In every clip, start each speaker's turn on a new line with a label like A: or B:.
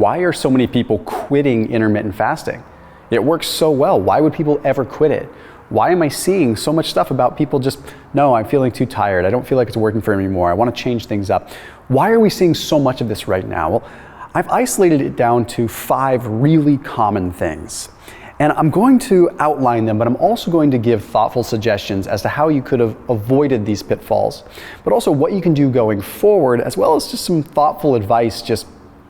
A: Why are so many people quitting intermittent fasting? It works so well. Why would people ever quit it? Why am I seeing so much stuff about people just, no, I'm feeling too tired. I don't feel like it's working for me anymore. I want to change things up. Why are we seeing so much of this right now? Well, I've isolated it down to 5 really common things. And I'm going to outline them, but I'm also going to give thoughtful suggestions as to how you could have avoided these pitfalls, but also what you can do going forward, as well as just some thoughtful advice just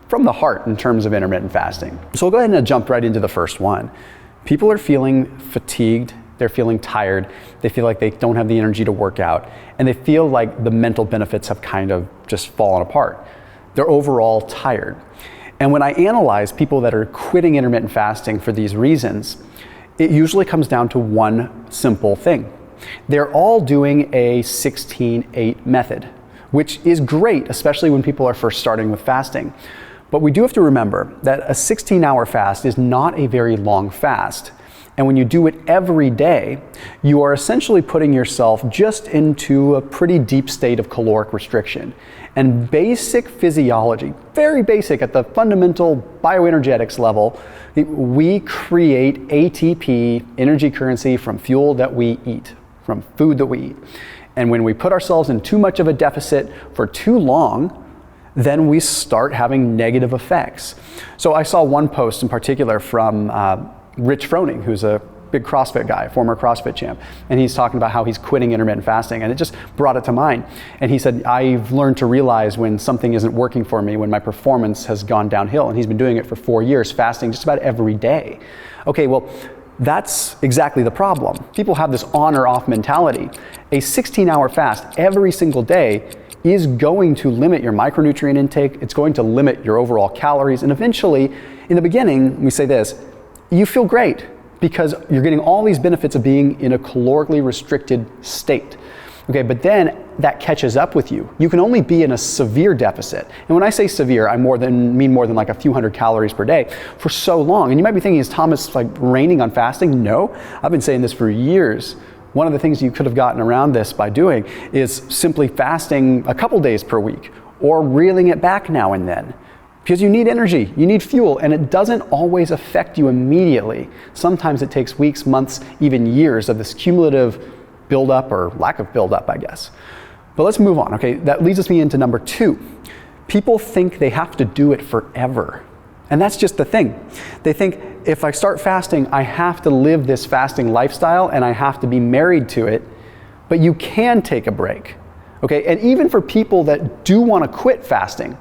A: from the heart in terms of intermittent fasting. So we'll go ahead and jump right into the first one. People are feeling fatigued, they're feeling tired, they feel like they don't have the energy to work out, and they feel like the mental benefits have kind of just fallen apart. They're overall tired. And when I analyze people that are quitting intermittent fasting for these reasons, it usually comes down to one simple thing. They're all doing a 16-8 method, which is great, especially when people are first starting with fasting. But we do have to remember that a 16-hour fast is not a very long fast. And when you do it every day, you are essentially putting yourself just into a pretty deep state of caloric restriction. And basic physiology, very basic at the fundamental bioenergetics level, we create ATP, energy currency, from fuel that we eat, from food that we eat. And when we put ourselves in too much of a deficit for too long, then we start having negative effects. So I saw one post in particular from Rich Froning, who's a big CrossFit guy, former CrossFit champ, and he's talking about how he's quitting intermittent fasting, and it just brought it to mind. And he said, I've learned to realize when something isn't working for me, when my performance has gone downhill, and he's been doing it for 4 years, fasting just about every day. Okay, well, that's exactly the problem. People have this on or off mentality. A 16-hour fast every single day is going to limit your micronutrient intake, it's going to limit your overall calories, and eventually, in the beginning, we say this, you feel great because you're getting all these benefits of being in a calorically restricted state. Okay, but then that catches up with you. You can only be in a severe deficit. And when I say severe, I mean more than like a few hundred calories per day for so long. And you might be thinking, is Thomas like raining on fasting? No, I've been saying this for years. One of the things you could have gotten around this by doing is simply fasting a couple days per week or reeling it back now and then. Because you need energy, you need fuel, and it doesn't always affect you immediately. Sometimes it takes weeks, months, even years of this cumulative buildup or lack of buildup, I guess. But let's move on, okay? That leads me into number 2. People think they have to do it forever. And that's just the thing. They think if I start fasting, I have to live this fasting lifestyle and I have to be married to it, but you can take a break, okay? And even for people that do want to quit fasting,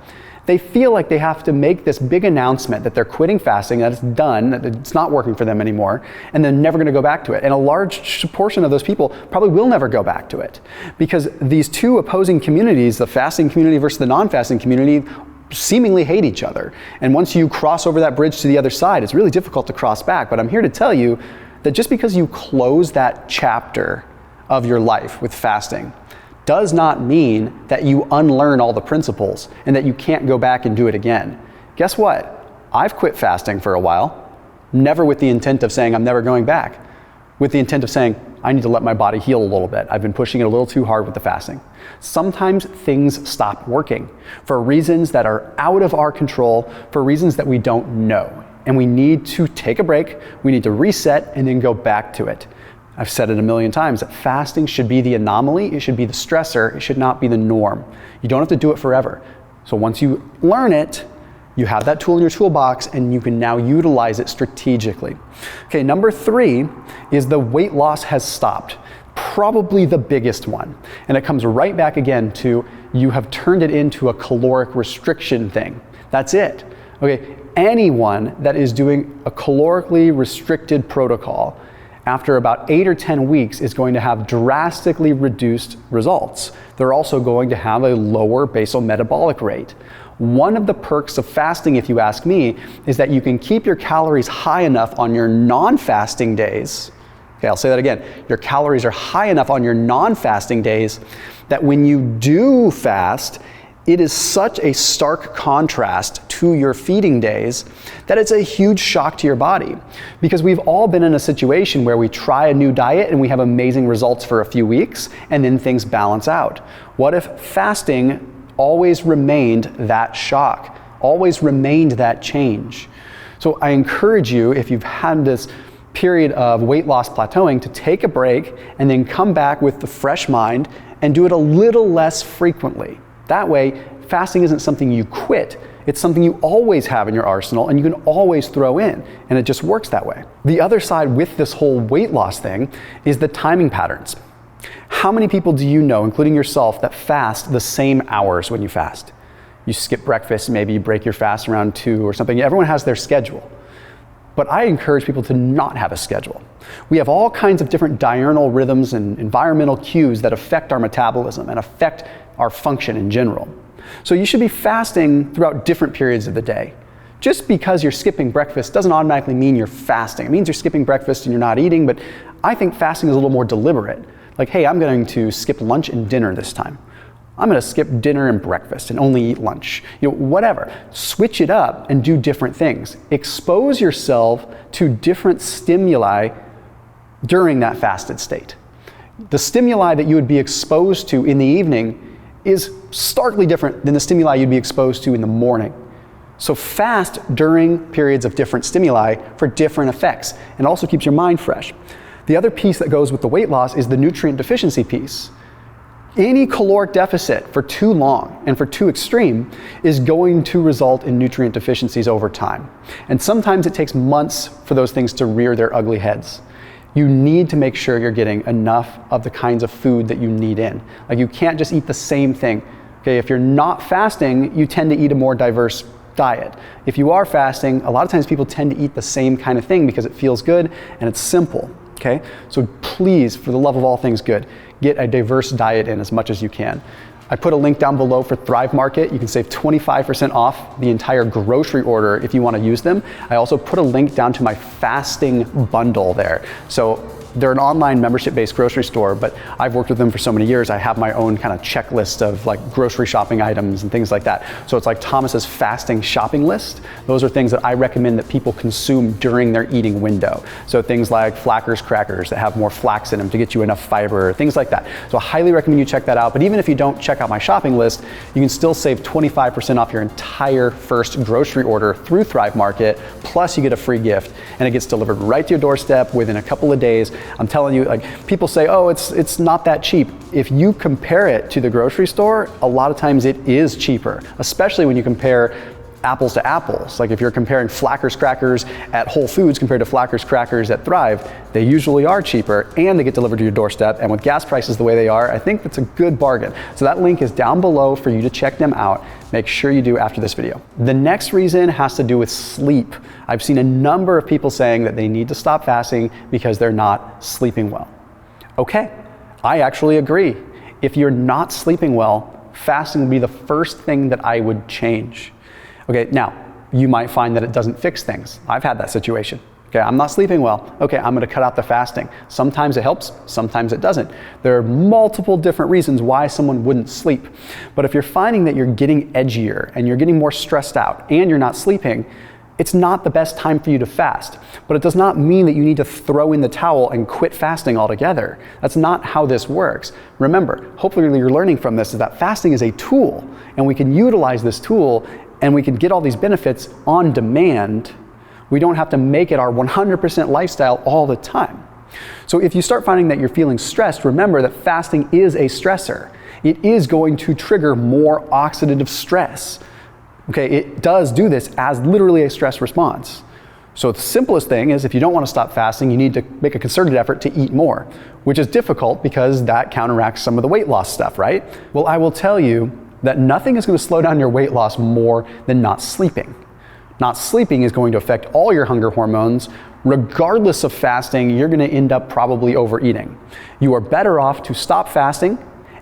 A: they feel like they have to make this big announcement that they're quitting fasting, that it's done, that it's not working for them anymore, and they're never going to go back to it. And a large portion of those people probably will never go back to it because these two opposing communities, the fasting community versus the non-fasting community, seemingly hate each other. And once you cross over that bridge to the other side, it's really difficult to cross back. But I'm here to tell you that just because you close that chapter of your life with fasting does not mean that you unlearn all the principles and that you can't go back and do it again. Guess what? I've quit fasting for a while, never with the intent of saying I'm never going back, with the intent of saying I need to let my body heal a little bit. I've been pushing it a little too hard with the fasting. Sometimes things stop working for reasons that are out of our control, for reasons that we don't know. And we need to take a break, we need to reset, and then go back to it. I've said it a million times that fasting should be the anomaly, it should be the stressor, it should not be the norm. You don't have to do it forever. So once you learn it, you have that tool in your toolbox and you can now utilize it strategically. Okay, number 3 is the weight loss has stopped. Probably the biggest one. And it comes right back again to you have turned it into a caloric restriction thing. That's it. Okay, anyone that is doing a calorically restricted protocol after about 8 or 10 weeks is going to have drastically reduced results. They're also going to have a lower basal metabolic rate. One of the perks of fasting, if you ask me, is that you can keep your calories high enough on your non-fasting days. Okay, I'll say that again. Your calories are high enough on your non-fasting days that when you do fast, it is such a stark contrast to your feeding days that it's a huge shock to your body. Because we've all been in a situation where we try a new diet and we have amazing results for a few weeks and then things balance out. What if fasting always remained that shock? always remained that change. So I encourage you, if you've had this period of weight loss plateauing, to take a break and then come back with the fresh mind and do it a little less frequently. That way, fasting isn't something you quit. It's something you always have in your arsenal and you can always throw in, and it just works that way. The other side with this whole weight loss thing is the timing patterns. How many people do you know, including yourself, that fast the same hours when you fast? You skip breakfast, maybe you break your fast around 2 or something. Everyone has their schedule. But I encourage people to not have a schedule. We have all kinds of different diurnal rhythms and environmental cues that affect our metabolism and affect our function in general. So you should be fasting throughout different periods of the day. Just because you're skipping breakfast doesn't automatically mean you're fasting. It means you're skipping breakfast and you're not eating, but I think fasting is a little more deliberate. Like, hey, I'm going to skip lunch and dinner this time. I'm going to skip dinner and breakfast and only eat lunch. Whatever. Switch it up and do different things. Expose yourself to different stimuli during that fasted state. The stimuli that you would be exposed to in the evening is starkly different than the stimuli you'd be exposed to in the morning. So fast during periods of different stimuli for different effects, and also keeps your mind fresh. The other piece that goes with the weight loss is the nutrient deficiency piece. Any caloric deficit for too long and for too extreme is going to result in nutrient deficiencies over time. And sometimes it takes months for those things to rear their ugly heads. You need to make sure you're getting enough of the kinds of food that you need in. Like, you can't just eat the same thing. Okay, if you're not fasting, you tend to eat a more diverse diet. If you are fasting, a lot of times people tend to eat the same kind of thing because it feels good and it's simple. Okay, so please, for the love of all things good, get a diverse diet in as much as you can. I put a link down below for Thrive Market. You can save 25% off the entire grocery order if you want to use them. I also put a link down to my fasting bundle there. So they're an online membership-based grocery store, but I've worked with them for so many years. I have my own kind of checklist of like grocery shopping items and things like that. So it's like Thomas's fasting shopping list. Those are things that I recommend that people consume during their eating window. So things like Flackers crackers that have more flax in them to get you enough fiber, things like that. So I highly recommend you check that out. But even if you don't check out my shopping list, you can still save 25% off your entire first grocery order through Thrive Market. Plus you get a free gift and it gets delivered right to your doorstep within a couple of days. I'm telling you, like, people say, oh, it's not that cheap. If you compare it to the grocery store, a lot of times it is cheaper, especially when you compare apples to apples. Like if you're comparing Flackers crackers at Whole Foods compared to Flackers crackers at Thrive, they usually are cheaper and they get delivered to your doorstep. And with gas prices the way they are, I think that's a good bargain. So that link is down below for you to check them out. Make sure you do after this video. The next reason has to do with sleep. I've seen a number of people saying that they need to stop fasting because they're not sleeping well. Okay, I actually agree. If you're not sleeping well, fasting would be the first thing that I would change. Okay, now, you might find that it doesn't fix things. I've had that situation. Okay, I'm not sleeping well. Okay, I'm gonna cut out the fasting. Sometimes it helps, sometimes it doesn't. There are multiple different reasons why someone wouldn't sleep. But if you're finding that you're getting edgier and you're getting more stressed out and you're not sleeping, it's not the best time for you to fast. But it does not mean that you need to throw in the towel and quit fasting altogether. That's not how this works. Remember, hopefully you're learning from this, is that fasting is a tool, and we can utilize this tool and we can get all these benefits on demand. We don't have to make it our 100% lifestyle all the time. So if you start finding that you're feeling stressed, remember that fasting is a stressor. It is going to trigger more oxidative stress. Okay, it does do this as literally a stress response. So the simplest thing is, if you don't want to stop fasting, you need to make a concerted effort to eat more, which is difficult because that counteracts some of the weight loss stuff, right? Well, I will tell you that nothing is going to slow down your weight loss more than not sleeping. Not sleeping is going to affect all your hunger hormones. Regardless of fasting, you're going to end up probably overeating. You are better off to stop fasting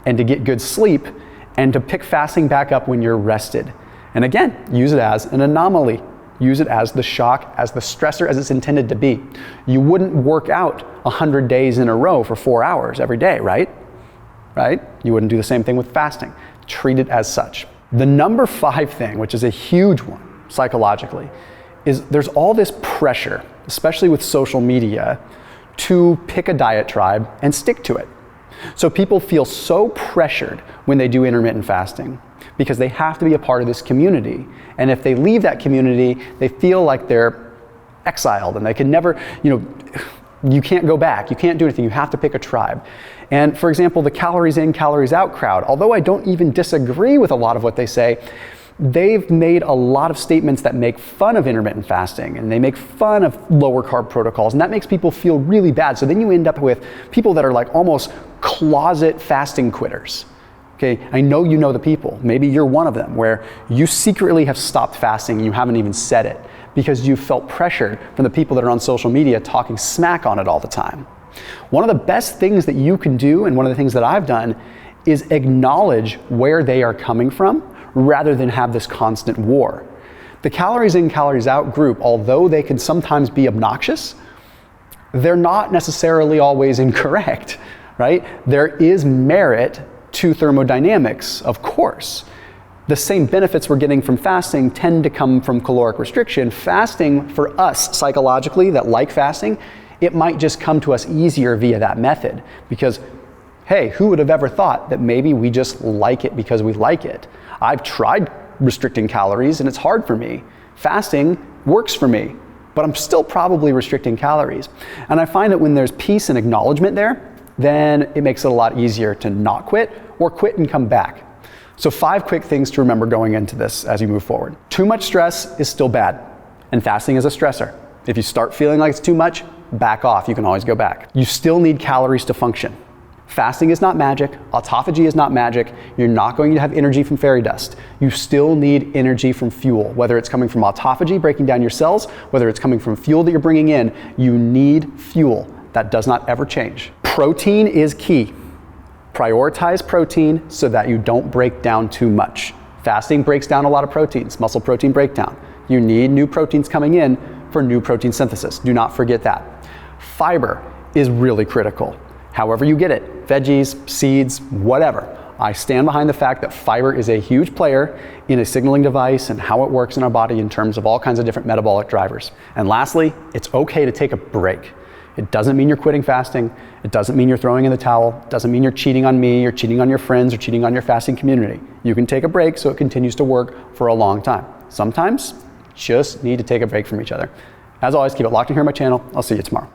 A: and to get good sleep and to pick fasting back up when you're rested. And again, use it as an anomaly. Use it as the shock, as the stressor, as it's intended to be. You wouldn't work out 100 days in a row for 4 hours every day, right? Right? You wouldn't do the same thing with fasting. Treat it as such. The number 5 thing, which is a huge one psychologically, is there's all this pressure, especially with social media, to pick a diet tribe and stick to it. So people feel so pressured when they do intermittent fasting. because they have to be a part of this community. And if they leave that community, they feel like they're exiled and they can never, you can't go back, you can't do anything, you have to pick a tribe. And for example, the calories in, calories out crowd, although I don't even disagree with a lot of what they say, they've made a lot of statements that make fun of intermittent fasting, and they make fun of lower carb protocols, and that makes people feel really bad. So then you end up with people that are like almost closet fasting quitters. Okay, I know you know the people. Maybe you're one of them where you secretly have stopped fasting and you haven't even said it because you felt pressured from the people that are on social media talking smack on it all the time. One of the best things that you can do, and one of the things that I've done, is acknowledge where they are coming from rather than have this constant war. The calories in, calories out group, although they can sometimes be obnoxious, they're not necessarily always incorrect, right? There is merit to thermodynamics, of course. The same benefits we're getting from fasting tend to come from caloric restriction. Fasting, for us psychologically that like fasting, it might just come to us easier via that method because, hey, who would have ever thought that maybe we just like it because we like it? I've tried restricting calories and it's hard for me. Fasting works for me, but I'm still probably restricting calories. And I find that when there's peace and acknowledgement there, then it makes it a lot easier to not quit or quit and come back. So 5 quick things to remember going into this as you move forward. Too much stress is still bad, and fasting is a stressor. If you start feeling like it's too much, back off, you can always go back. You still need calories to function. Fasting is not magic, autophagy is not magic, you're not going to have energy from fairy dust. You still need energy from fuel, whether it's coming from autophagy, breaking down your cells, whether it's coming from fuel that you're bringing in, you need fuel. That does not ever change. Protein is key. Prioritize protein so that you don't break down too much. Fasting breaks down a lot of proteins, muscle protein breakdown. You need new proteins coming in for new protein synthesis. Do not forget that. Fiber is really critical. However you get it, veggies, seeds, whatever. I stand behind the fact that fiber is a huge player in a signaling device and how it works in our body in terms of all kinds of different metabolic drivers. And lastly, it's okay to take a break. It doesn't mean you're quitting fasting. It doesn't mean you're throwing in the towel. It doesn't mean you're cheating on me or cheating on your friends or cheating on your fasting community. You can take a break so it continues to work for a long time. Sometimes, just need to take a break from each other. As always, keep it locked in here on my channel. I'll see you tomorrow.